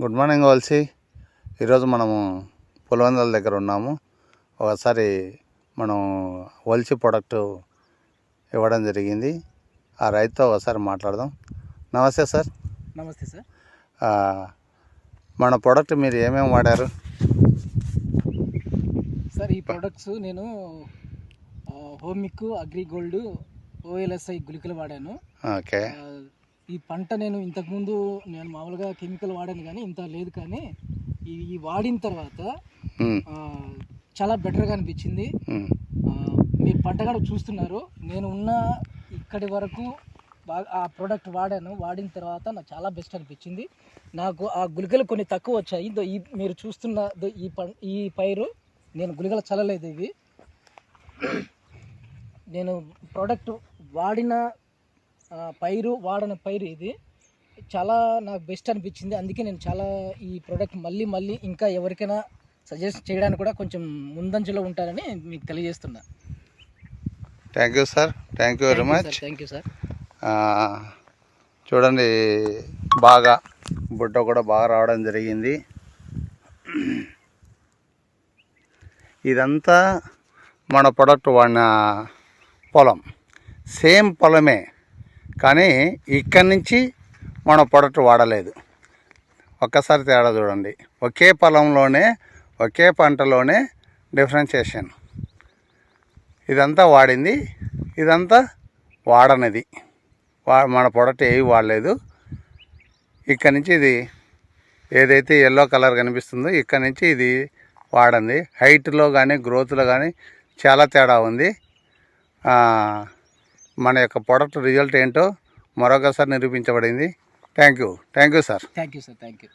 Good morning వల్సి. ఈరోజు మనము పులివెందుల దగ్గర ఉన్నాము. ఒకసారి మనం వల్సి ప్రోడక్ట్ ఇవ్వడం జరిగింది. ఆ రైతుతో ఒకసారి మాట్లాడదాం. నమస్తే సార్. నమస్తే సార్. మన ప్రోడక్ట్ మీరు ఏమేమి వాడారు సార్? ఈ ప్రోడక్ట్స్ నేను హోమిక్, అగ్రిగోల్డ్, ఓఎల్ఎస్ఐ గుళికలు వాడాను. ఓకే. ఈ పంట నేను ఇంతకుముందు మామూలుగా కెమికల్ వాడాను కానీ ఇంత లేదు, కానీ ఈ వాడిన తర్వాత చాలా బెటర్గా అనిపించింది. మీరు పంట కూడా చూస్తున్నారు. నేను ఉన్న ఇక్కడి వరకు బాగా ఆ ప్రోడక్ట్ వాడిన తర్వాత నాకు చాలా బెస్ట్ అనిపించింది. నాకు ఆ గుళికలు కొన్ని తక్కువ వచ్చాయి. ఈ మీరు చూస్తున్న ఈ పైరు నేను గుళికలు చల్లలేదు. ఇవి నేను ప్రోడక్ట్ వాడిన వాడిన పైరు ఇది చాలా నాకు బెస్ట్ అనిపించింది. అందుకే నేను చాలా ఈ ప్రోడక్ట్ మళ్ళీ ఇంకా ఎవరికైనా సజెస్ట్ చేయడానికి కూడా కొంచెం ముందంజలో ఉంటారని మీకు తెలియజేస్తున్నా. Thank you sir. Thank you very much. Thank you sir. చూడండి, బాగా బుట్ట కూడా బాగా రావడం జరిగింది. ఇదంతా మన ప్రొడక్ట్ వాడిన పొలం, సేమ్ పొలమే, కానీ ఇక్కడి నుంచి మన ప్రొడక్ట్ వాడలేదు. ఒక్కసారి తేడా చూడండి. ఒకే పొలంలోనే ఒకే పంటలోనే డిఫరెన్షియేషన్. ఇదంతా వాడింది, ఇదంతా వాడనిది. మన ప్రొడక్ట్ ఏవి వాడలేదు. ఇక్కడి నుంచి ఇది ఏదైతే ఎల్లో కలర్ కనిపిస్తుందో ఇక్కడి నుంచి ఇది వాడింది. హైట్లో కానీ గ్రోత్లో కానీ చాలా తేడా ఉంది. మన యొక్క ప్రొడక్ట్ రిజల్ట్ ఏంటో మరొకసారి నిరూపించబడింది. Thank you sir. Thank you sir. Thank you.